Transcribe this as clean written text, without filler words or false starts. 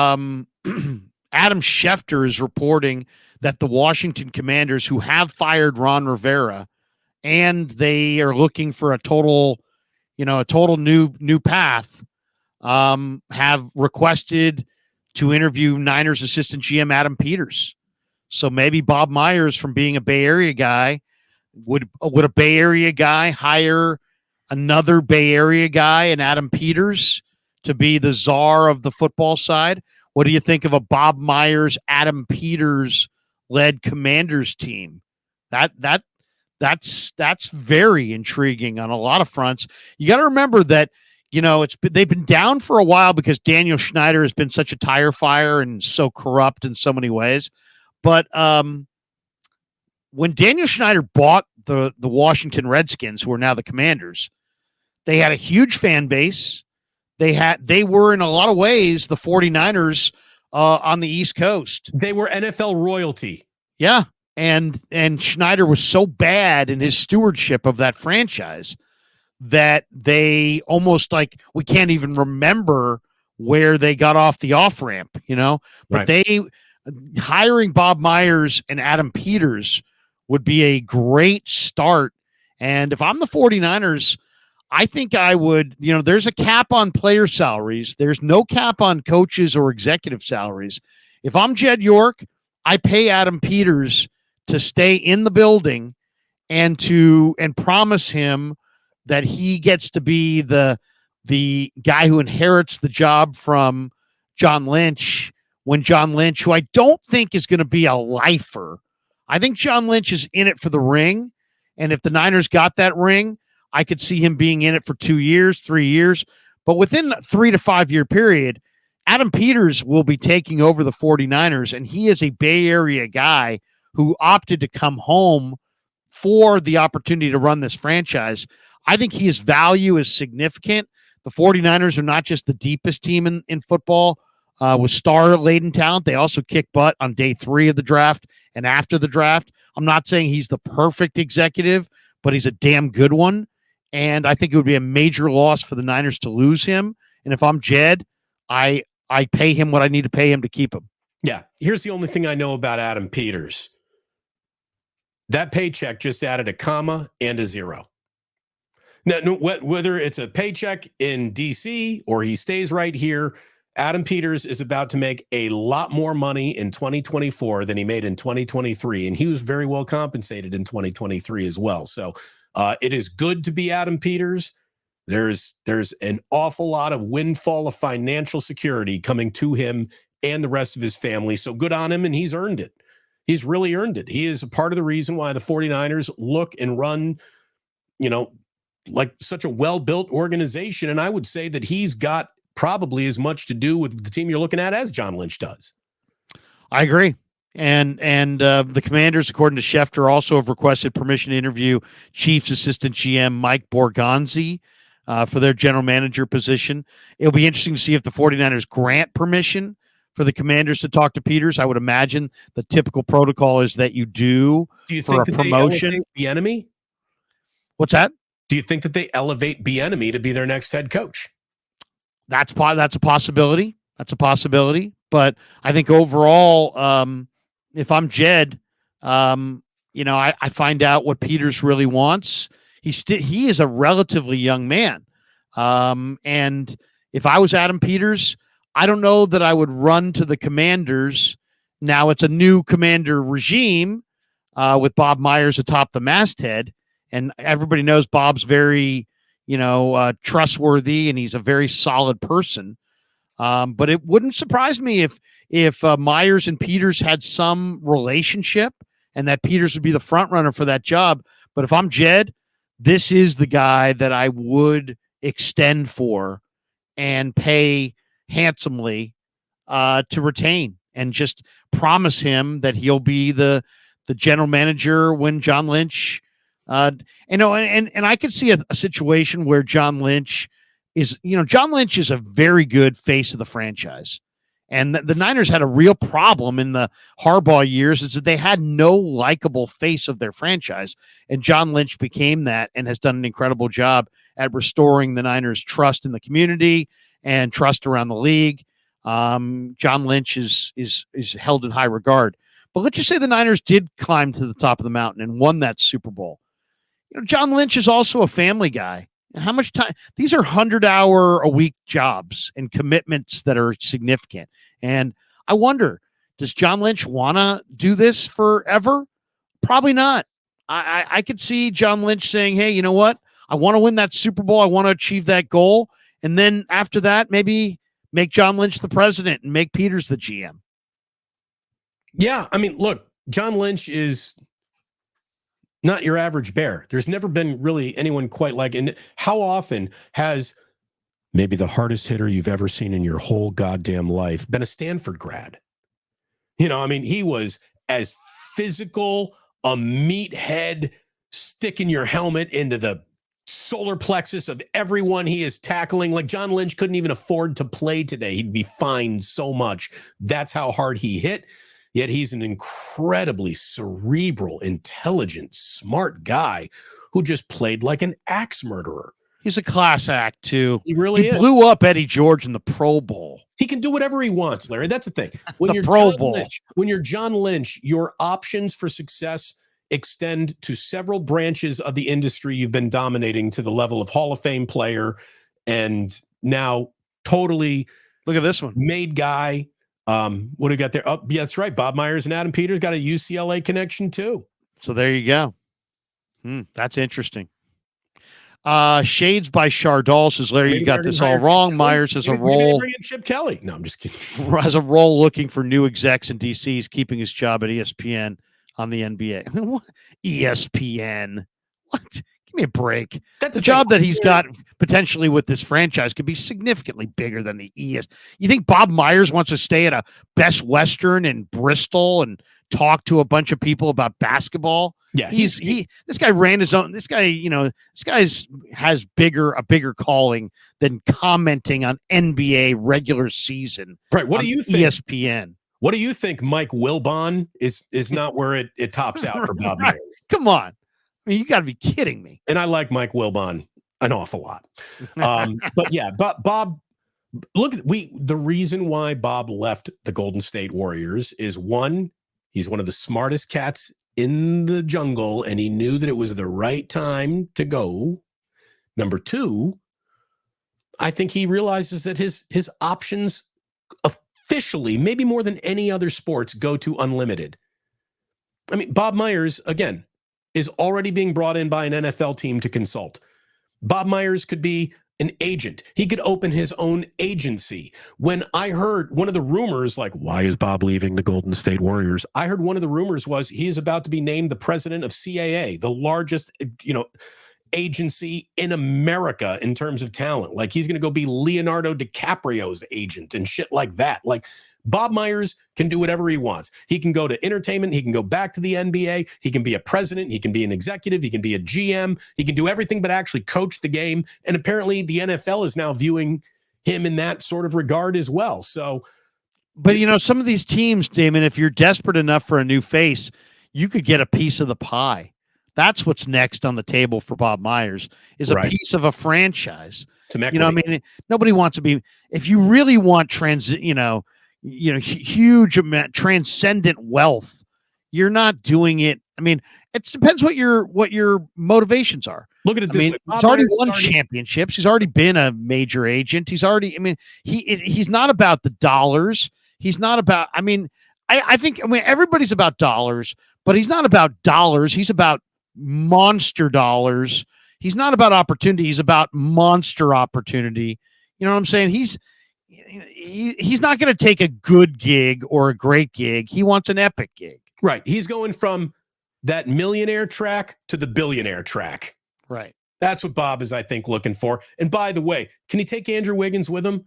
Um, Adam Schefter is reporting that the Washington Commanders, who have fired Ron Rivera, and they are looking for a total new path, have requested to interview Niners assistant GM Adam Peters. So maybe Bob Myers, from being a Bay Area guy, would a Bay Area guy hire another Bay Area guy and Adam Peters to be the czar of the football side? What do you think of a Bob Myers, Adam Peters led Commanders team? That's very intriguing on a lot of fronts. You got to remember that they've been down for a while because Daniel Snyder has been such a tire fire and so corrupt in so many ways. But when Daniel Snyder bought the Washington Redskins, who are now the Commanders, they had a huge fan base. They were in a lot of ways the 49ers on the East Coast. They were NFL royalty. Yeah. And Schneider was so bad in his stewardship of that franchise that they almost we can't even remember where they got off the off ramp, but right. Hiring Bob Myers and Adam Peters would be a great start. And if I'm the 49ers, I think I would, there's a cap on player salaries. There's no cap on coaches or executive salaries. If I'm Jed York, I pay Adam Peters to stay in the building and promise him that he gets to be the guy who inherits the job from John Lynch, when John Lynch, who I don't think is going to be a lifer. I think John Lynch is in it for the ring. And if the Niners got that ring, I could see him being in it for 2 years, 3 years. But within a 3 to 5 year period, Adam Peters will be taking over the 49ers, and he is a Bay Area guy who opted to come home for the opportunity to run this franchise. I think his value is significant. The 49ers are not just the deepest team in football with star-laden talent. They also kick butt on day 3 of the draft and after the draft. I'm not saying he's the perfect executive, but he's a damn good one. And I think it would be a major loss for the Niners to lose him. And if I'm Jed, I pay him what I need to pay him to keep him. Yeah. Here's the only thing I know about Adam Peters. That paycheck just added a comma and a zero. Now, whether it's a paycheck in D.C. or he stays right here, Adam Peters is about to make a lot more money in 2024 than he made in 2023. And he was very well compensated in 2023 as well. So it is good to be Adam Peters. There's an awful lot of windfall of financial security coming to him and the rest of his family. So good on him, and he's earned it. He's really earned it. He is a part of the reason why the 49ers look and run, like such a well-built organization. And I would say that he's got probably as much to do with the team you're looking at as John Lynch does. I agree. And the Commanders, according to Schefter, also have requested permission to interview Chiefs assistant GM Mike Borgonzi for their general manager position. It'll be interesting to see if the 49ers grant permission for the Commanders to talk to Peters. I would imagine the typical protocol is that you do you for think a promotion. The enemy? What's that? Do you think that they elevate Bieniemy to be their next head coach? That's a possibility. That's a possibility. But I think overall, if I'm Jed, I find out what Peters really wants. He is a relatively young man. And if I was Adam Peters, I don't know that I would run to the Commanders. Now it's a new Commander regime with Bob Myers atop the masthead. And everybody knows Bob's very, trustworthy, and he's a very solid person. But it wouldn't surprise me if Myers and Peters had some relationship and that Peters would be the front runner for that job. But if I'm Jed, this is the guy that I would extend for and pay handsomely to retain, and just promise him that he'll be the general manager when John Lynch, and I could see a situation where John Lynch is a very good face of the franchise. And the Niners had a real problem in the Harbaugh years, is that they had no likable face of their franchise. And John Lynch became that and has done an incredible job at restoring the Niners' trust in the community and trust around the league. John Lynch is held in high regard. But let's just say the Niners did climb to the top of the mountain and won that Super Bowl. John Lynch is also a family guy. And how much time? These are 100-hour-a-week jobs and commitments that are significant. And I wonder, does John Lynch want to do this forever? Probably not. I could see John Lynch saying, hey, you know what? I want to win that Super Bowl. I want to achieve that goal. And then after that, maybe make John Lynch the president and make Peters the GM. Yeah, I mean, look, John Lynch is not your average bear. There's never been really anyone quite like. And how often has maybe the hardest hitter you've ever seen in your whole goddamn life been a Stanford grad? I mean, he was as physical, a meathead, sticking your helmet into the solar plexus of everyone he is tackling. Like, John Lynch couldn't even afford to play today. He'd be fined so much. That's how hard he hit. Yet he's an incredibly cerebral, intelligent, smart guy who just played like an axe murderer. He's a class act, too. He really is. Blew up Eddie George in the Pro Bowl. He can do whatever he wants, Larry. That's the thing. When you're Pro Bowl. When you're John Lynch, your options for success extend to several branches of the industry you've been dominating to the level of Hall of Fame player and now totally look at this one made guy. What do we got there? Oh, yeah, that's right. Bob Myers and Adam Peters got a UCLA connection too. So there you go. That's interesting. Shades by Chardol says, Larry, you got this all wrong. Myers has a role. Chip Kelly. No, I'm just kidding. Has a role looking for new execs in DC. He's keeping his job at ESPN on the NBA. I mean, what? ESPN? What? Give me a break. That's the job that he's got potentially with this franchise could be significantly bigger than the ES. You think Bob Myers wants to stay at a Best Western in Bristol and talk to a bunch of people about basketball? Yeah, this guy ran his own. This guy, has a bigger calling than commenting on NBA regular season. Right. What do you think? ESPN. What do you think? Mike Wilbon is not where it tops out for Bob Myers. Come on. I mean, you got to be kidding me. And I like Mike Wilbon an awful lot. But yeah, Bob, look, the reason why Bob left the Golden State Warriors is, one, he's one of the smartest cats in the jungle, and he knew that it was the right time to go. Number two, I think he realizes that his options officially, maybe more than any other sports, go to unlimited. I mean, Bob Myers, again, is already being brought in by an NFL team to consult. Bob Myers could be an agent. He could open his own agency. When I heard one of the rumors, like, why is Bob leaving the Golden State Warriors? I heard one of the rumors was he is about to be named the president of CAA, the largest, agency in America in terms of talent. Like, he's going to go be Leonardo DiCaprio's agent and shit like that. Like, Bob Myers can do whatever he wants. He can go to entertainment. He can go back to the NBA. He can be a president. He can be an executive. He can be a GM. He can do everything but actually coach the game. And apparently the NFL is now viewing him in that sort of regard as well. So, but some of these teams, Damon, if you're desperate enough for a new face, you could get a piece of the pie. That's what's next on the table for Bob Myers is a piece of a franchise. Some equity. Nobody wants to be, if you really want huge amount transcendent wealth, you're not doing it. I mean, it depends what your motivations are. Look at it this way. He's already won championships. He's already been a major agent. He's not about the dollars. He's not about, I think everybody's about dollars, but he's not about dollars. He's about monster dollars. He's not about opportunity. He's about monster opportunity. You know what I'm saying? He's not going to take a good gig or a great gig. He wants an epic gig. Right. He's going from that millionaire track to the billionaire track. Right. That's what Bob is, I think, looking for. And by the way, can he take Andrew Wiggins with him?